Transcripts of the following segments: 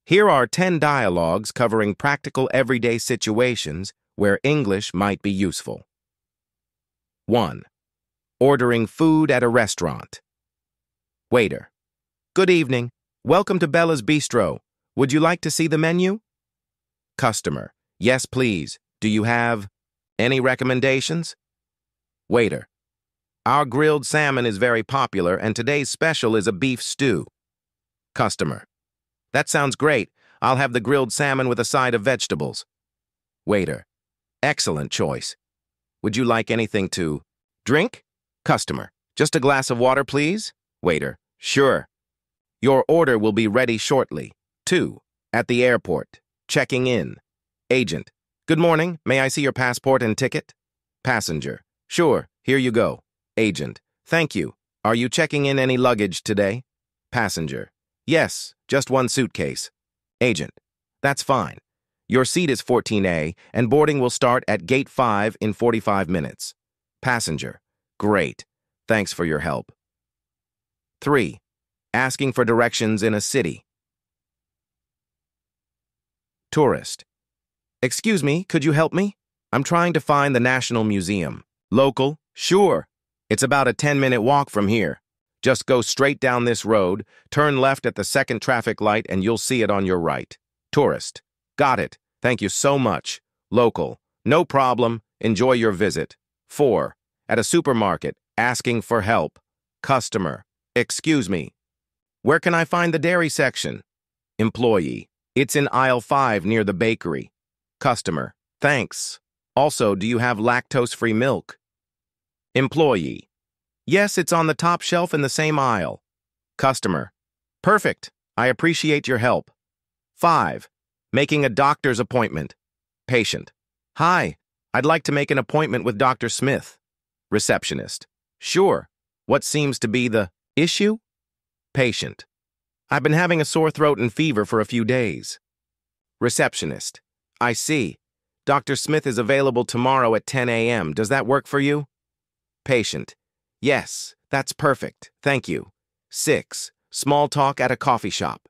Here are 10 dialogues covering practical everyday situations where English might be useful. 1. Ordering food at a restaurant. Waiter. Good evening. Welcome to Bella's Bistro. Would you like to see the menu? Customer. Yes, please. Do you have any recommendations? Waiter. Our grilled salmon is very popular and today's special is a beef stew. Customer. That sounds great. I'll have the grilled salmon with a side of vegetables. Waiter. Excellent choice. Would you like anything to drink? Customer. Just a glass of water, please? Waiter. Sure. Your order will be ready shortly. 2. At the airport. Checking in. Agent. Good morning. May I see your passport and ticket? Passenger. Sure. Here you go. Agent. Thank you. Are you checking in any luggage today? Passenger. Yes, just one suitcase. Agent. That's fine. Your seat is 14A and boarding will start at gate 5 in 45 minutes. Passenger. Great. Thanks for your help. 3. Asking for directions in a city. Tourist. Excuse me, could you help me? I'm trying to find the National Museum. Local? Sure. It's about a 10-minute walk from here. Just go straight down this road, turn left at the second traffic light, and you'll see it on your right. Tourist. Got it. Thank you so much. Local. No problem. Enjoy your visit. 4. At a supermarket, asking for help. Customer. Excuse me. Where can I find the dairy section? Employee. It's in aisle 5 near the bakery. Customer. Thanks. Also, do you have lactose-free milk? Employee. Yes, it's on the top shelf in the same aisle. Customer. Perfect. I appreciate your help. 5. Making a doctor's appointment. Patient. Hi, I'd like to make an appointment with Dr. Smith. Receptionist. Sure. What seems to be the issue? Patient. I've been having a sore throat and fever for a few days. Receptionist. I see. Dr. Smith is available tomorrow at 10 a.m. Does that work for you? Patient. Yes, that's perfect. Thank you. 6. Small talk at a coffee shop.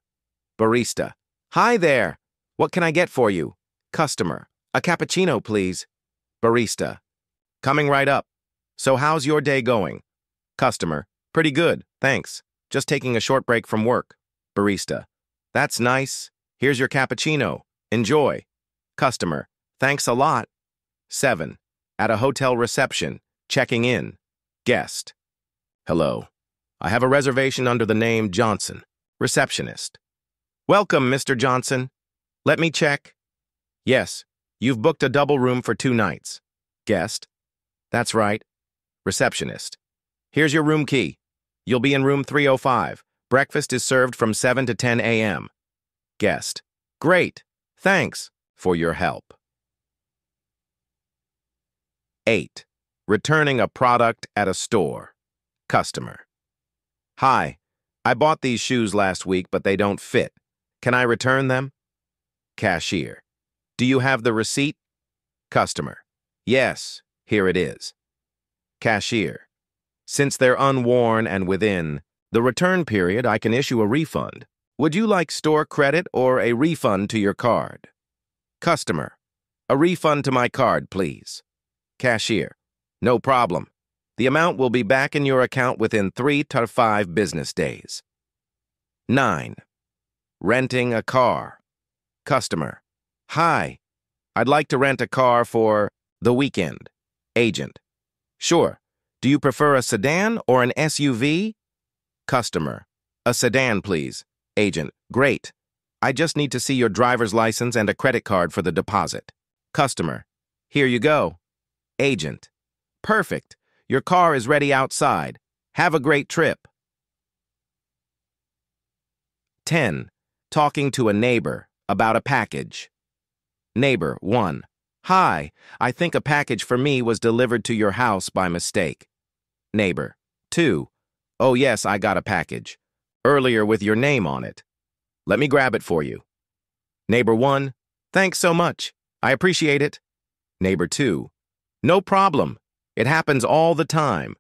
Barista. Hi there. What can I get for you? Customer. A cappuccino, please. Barista. Coming right up. So how's your day going? Customer. Pretty good, thanks. Just taking a short break from work. Barista. That's nice. Here's your cappuccino. Enjoy. Customer. Thanks a lot. 7. At a hotel reception. Checking in. Guest. Hello. I have a reservation under the name Johnson. Receptionist. Welcome, Mr. Johnson. Let me check. Yes, you've booked a double room for 2 nights. Guest. That's right. Receptionist. Here's your room key. You'll be in room 305. Breakfast is served from 7 to 10 a.m. Guest. Great. Thanks for your help. 8. Returning a product at a store. Customer. Hi, I bought these shoes last week, but they don't fit. Can I return them? Cashier. Do you have the receipt? Customer. Yes, here it is. Cashier. Since they're unworn and within the return period, I can issue a refund. Would you like store credit or a refund to your card? Customer. A refund to my card, please. Cashier. No problem. The amount will be back in your account within 3 to 5 business days. 9. Renting a car. Customer. Hi. I'd like to rent a car for the weekend. Agent. Sure. Do you prefer a sedan or an SUV? Customer. A sedan, please. Agent. Great. I just need to see your driver's license and a credit card for the deposit. Customer. Here you go. Agent. Perfect. Your car is ready outside. Have a great trip. 10. Talking to a neighbor about a package. Neighbor 1. Hi, I think a package for me was delivered to your house by mistake. Neighbor 2. Oh yes, I got a package. Earlier with your name on it. Let me grab it for you. Neighbor 1. Thanks so much. I appreciate it. Neighbor 2. No problem. It happens all the time.